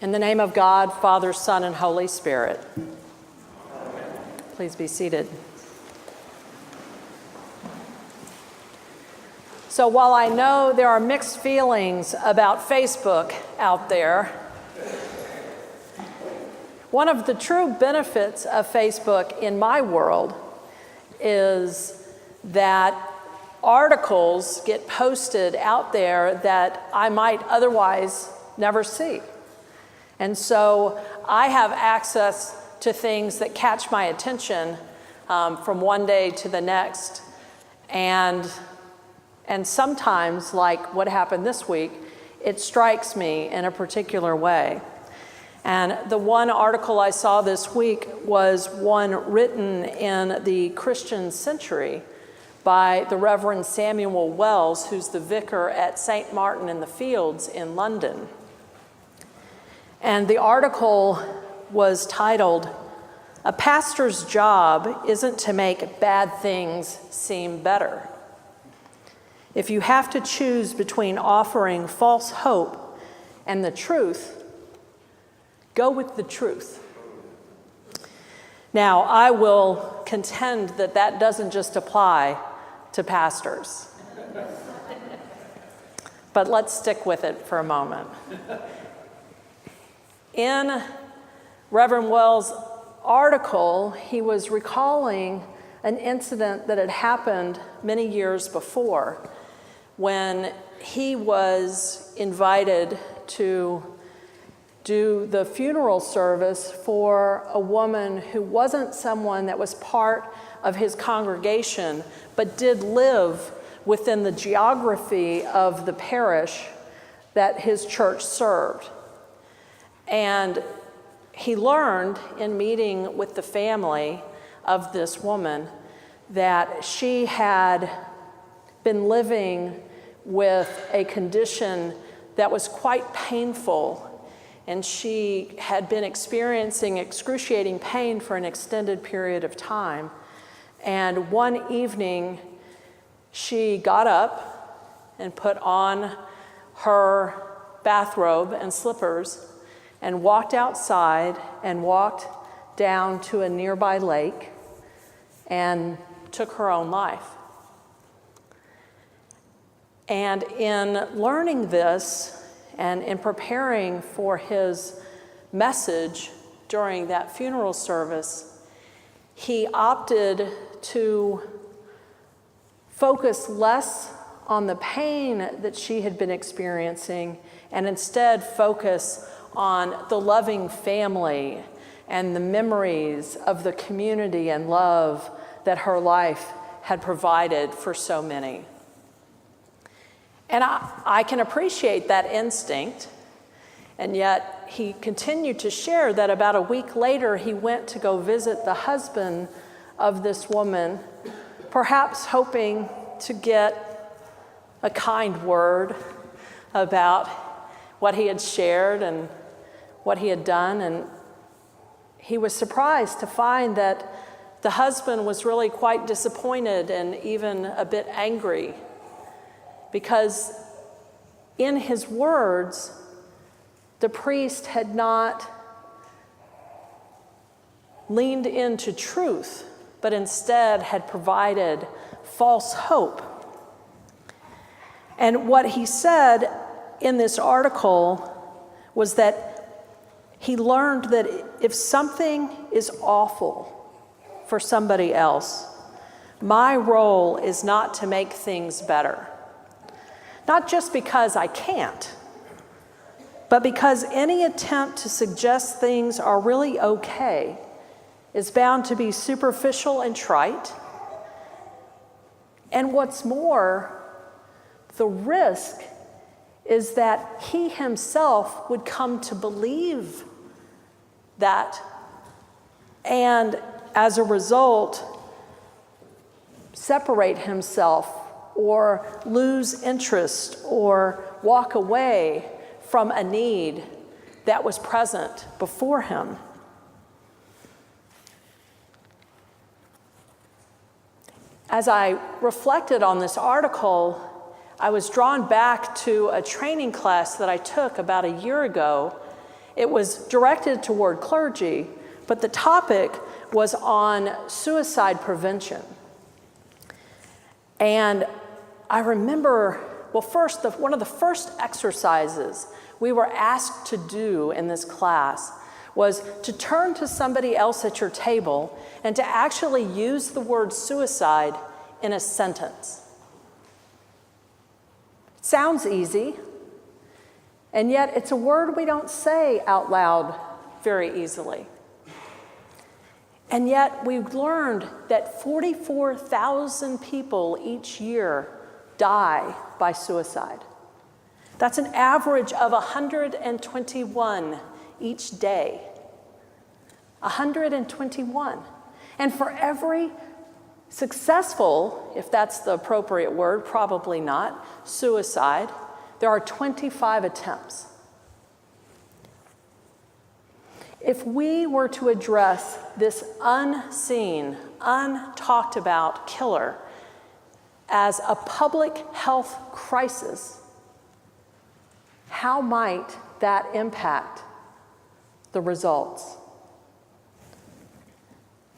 In the name of God, Father, Son, and Holy Spirit. Amen. Please be seated. So while I know there are mixed feelings about Facebook out there, one of the true benefits of Facebook in my world is that articles get posted out there that I might otherwise never see. And so I have access to things that catch my attention from one day to the next. And sometimes, like what happened this week, it strikes me in a particular way. And the one article I saw this week was one written in the Christian Century by the Reverend Samuel Wells, who's the vicar at St. Martin in the Fields in London. And the article was titled, "A Pastor's Job Isn't to Make Bad Things Seem Better. If you have to choose between offering false hope and the truth, go with the truth." Now, I will contend that that doesn't just apply to pastors. But let's stick with it for a moment. In Reverend Wells' article, he was recalling an incident that had happened many years before when he was invited to do the funeral service for a woman who wasn't someone that was part of his congregation, but did live within the geography of the parish that his church served. And he learned in meeting with the family of this woman that she had been living with a condition that was quite painful, and she had been experiencing excruciating pain for an extended period of time. And one evening, she got up and put on her bathrobe and slippers and walked outside and walked down to a nearby lake and took her own life. And in learning this and in preparing for his message during that funeral service, he opted to focus less on the pain that she had been experiencing and instead focus on the loving family and the memories of the community and love that her life had provided for so many. And I can appreciate that instinct, and yet he continued to share that about a week later he went to go visit the husband of this woman, perhaps hoping to get a kind word about what he had shared and what he had done. And he was surprised to find that the husband was really quite disappointed and even a bit angry, because in his words, the priest had not leaned into truth, but instead had provided false hope. And what he said in this article was that he learned that if something is awful for somebody else, my role is not to make things better. Not just because I can't, but because any attempt to suggest things are really okay is bound to be superficial and trite. And what's more, the risk is that he himself would come to believe that, and as a result, separate himself or lose interest or walk away from a need that was present before him. As I reflected on this article, I was drawn back to a training class that I took about a year ago It was directed toward clergy, but the topic was on suicide prevention. And I remember, first, one of the first exercises we were asked to do in this class was to turn to somebody else at your table and to actually use the word suicide in a sentence. It sounds easy, and yet it's a word we don't say out loud very easily. And yet we've learned that 44,000 people each year die by suicide. That's an average of 121 each day. 121. And for every successful, if that's the appropriate word, probably not, suicide, there are 25 attempts. If we were to address this unseen, untalked about killer as a public health crisis, how might that impact the results?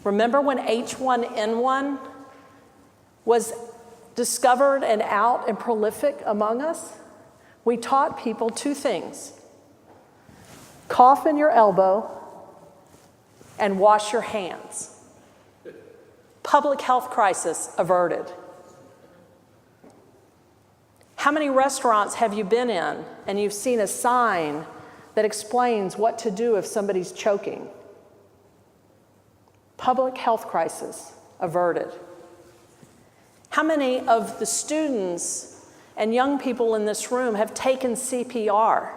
Remember when H1N1 was discovered and out and prolific among us? We taught people two things: cough in your elbow and wash your hands. Public health crisis averted. How many restaurants have you been in and you've seen a sign that explains what to do if somebody's choking? Public health crisis averted. How many of the students and young people in this room have taken CPR?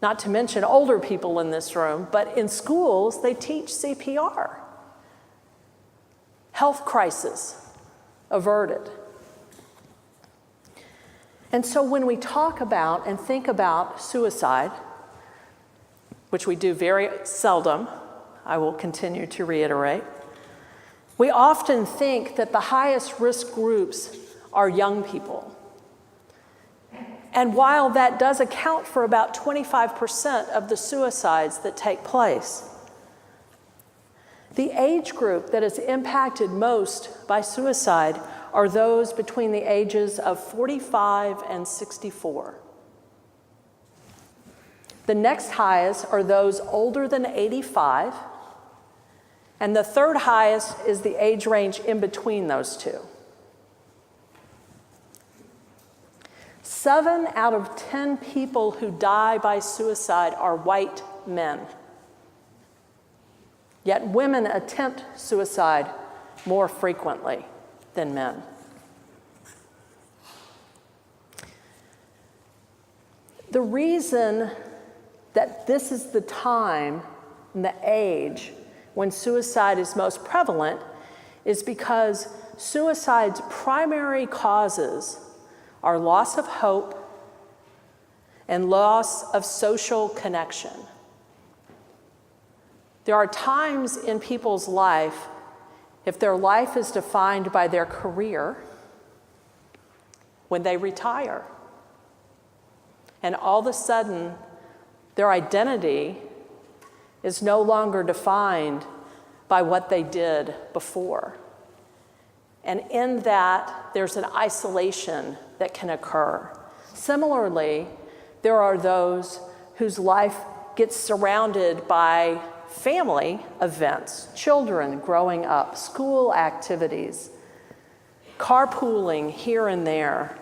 Not to mention older people in this room, but in schools they teach CPR. Health crisis averted. And so when we talk about and think about suicide, which we do very seldom, I will continue to reiterate, we often think that the highest risk groups are young people. And while that does account for about 25% of the suicides that take place, the age group that is impacted most by suicide are those between the ages of 45 and 64. The next highest are those older than 85, and the third highest is the age range in between those two. 7 out of 10 people who die by suicide are white men. Yet women attempt suicide more frequently than men. The reason that this is the time and the age when suicide is most prevalent is because suicide's primary causes are loss of hope and loss of social connection. There are times in people's life, if their life is defined by their career, when they retire, and all of a sudden their identity is no longer defined by what they did before. And in that, there's an isolation that can occur. Similarly, there are those whose life gets surrounded by family events, children growing up, school activities, carpooling here and there.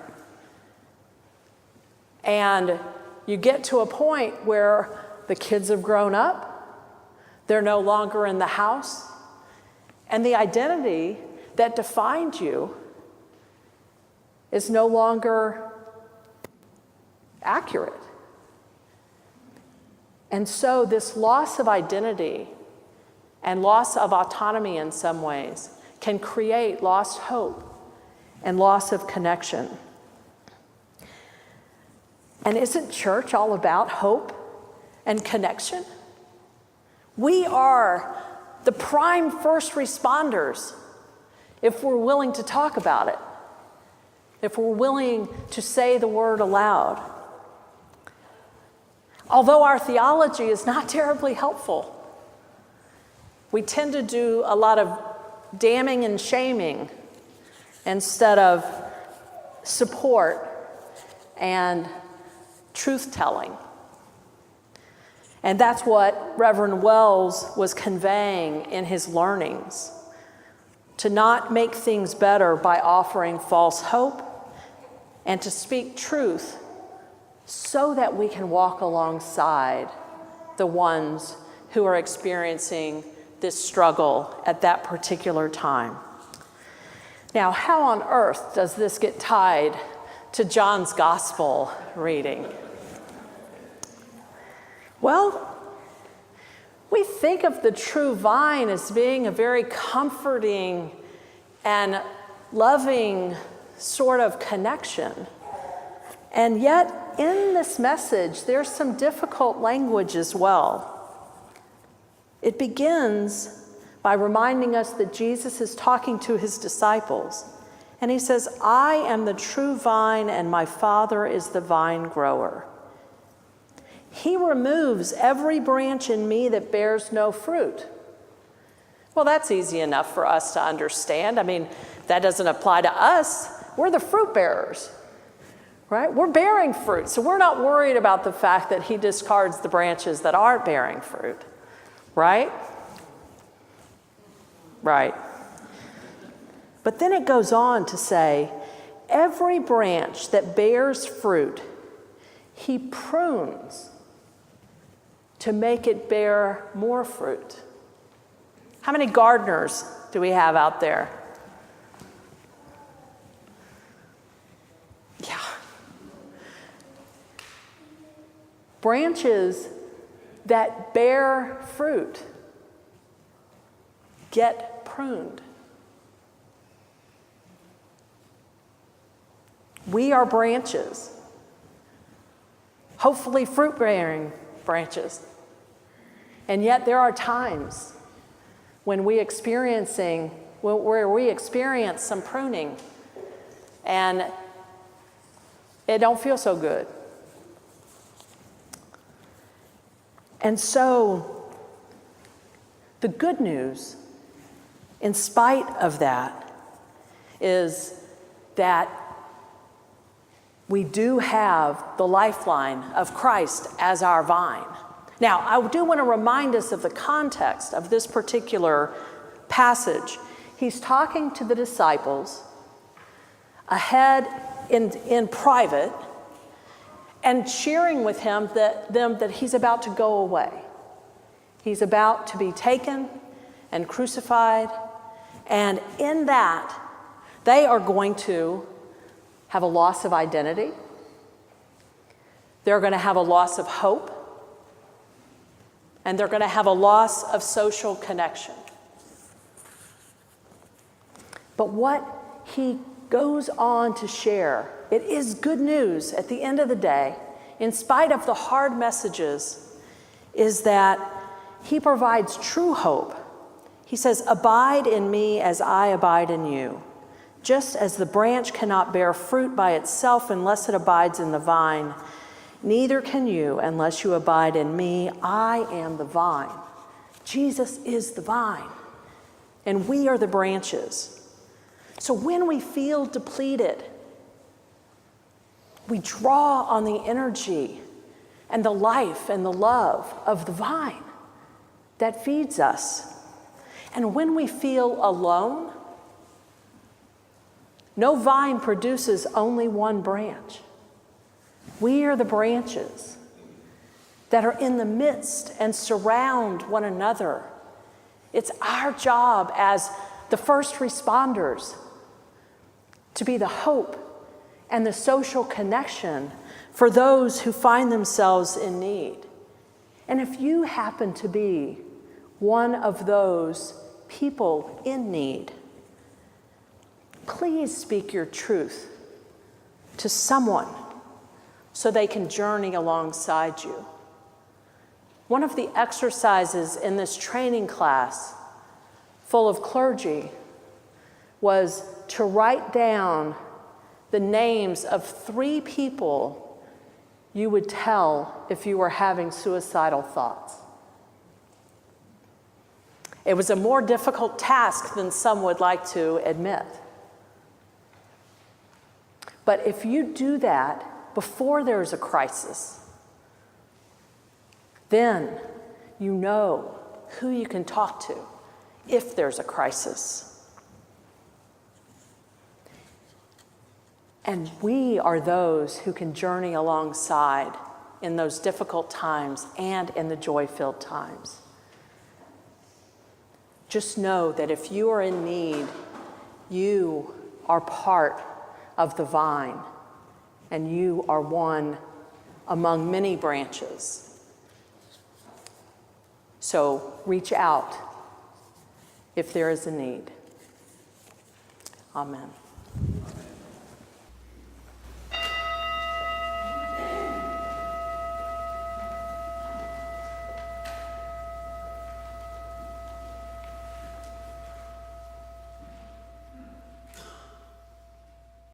And you get to a point where the kids have grown up, they're no longer in the house, and the identity that defined you is no longer accurate. And so this loss of identity and loss of autonomy in some ways can create lost hope and loss of connection. And isn't church all about hope and connection? We are the prime first responders if we're willing to talk about it, if we're willing to say the word aloud. although our theology is not terribly helpful. We tend to do a lot of damning and shaming instead of support and truth-telling. And that's what Reverend Wells was conveying in his learnings, to not make things better by offering false hope, and to speak truth so that we can walk alongside the ones who are experiencing this struggle at that particular time. Now, how on earth does this get tied to John's gospel reading? Well, we think of the true vine as being a very comforting and loving sort of connection. And yet, in this message, there's some difficult language as well. It begins by reminding us that Jesus is talking to his disciples. And he says, "I am the true vine, and my Father is the vine grower. He removes every branch in me that bears no fruit." Well, that's easy enough for us to understand. I mean, that doesn't apply to us. We're the fruit bearers, right? We're bearing fruit, so we're not worried about the fact that he discards the branches that aren't bearing fruit, right? Right. But then it goes on to say, every branch that bears fruit, he prunes to make it bear more fruit. How many gardeners do we have out there? Yeah. Branches that bear fruit get pruned. We are branches, hopefully fruit-bearing branches. And yet there are times when where we experience some pruning and it don't feel so good. And so the good news, in spite of that, is that we do have the lifeline of Christ as our vine. Now, I do want to remind us of the context of this particular passage. He's talking to the disciples ahead in private and sharing with them that he's about to go away. He's about to be taken and crucified, and in that, they are going to have a loss of identity. They're going to have a loss of hope. And they're going to have a loss of social connection. But what he goes on to share, it is good news at the end of the day, in spite of the hard messages, is that he provides true hope. He says, "Abide in me as I abide in you. Just as the branch cannot bear fruit by itself unless it abides in the vine, neither can you unless you abide in me. I am the vine." Jesus is the vine, and we are the branches. So when we feel depleted, we draw on the energy and the life and the love of the vine that feeds us. And when we feel alone, no vine produces only one branch. We are the branches that are in the midst and surround one another. It's our job as the first responders to be the hope and the social connection for those who find themselves in need. And if you happen to be one of those people in need, please speak your truth to someone so they can journey alongside you. One of the exercises in this training class full of clergy was to write down the names of 3 people you would tell if you were having suicidal thoughts. It was a more difficult task than some would like to admit. But if you do that before there's a crisis, then you know who you can talk to if there's a crisis. And we are those who can journey alongside in those difficult times and in the joy-filled times. Just know that if you are in need, you are part of the vine, and you are one among many branches. So reach out if there is a need. Amen.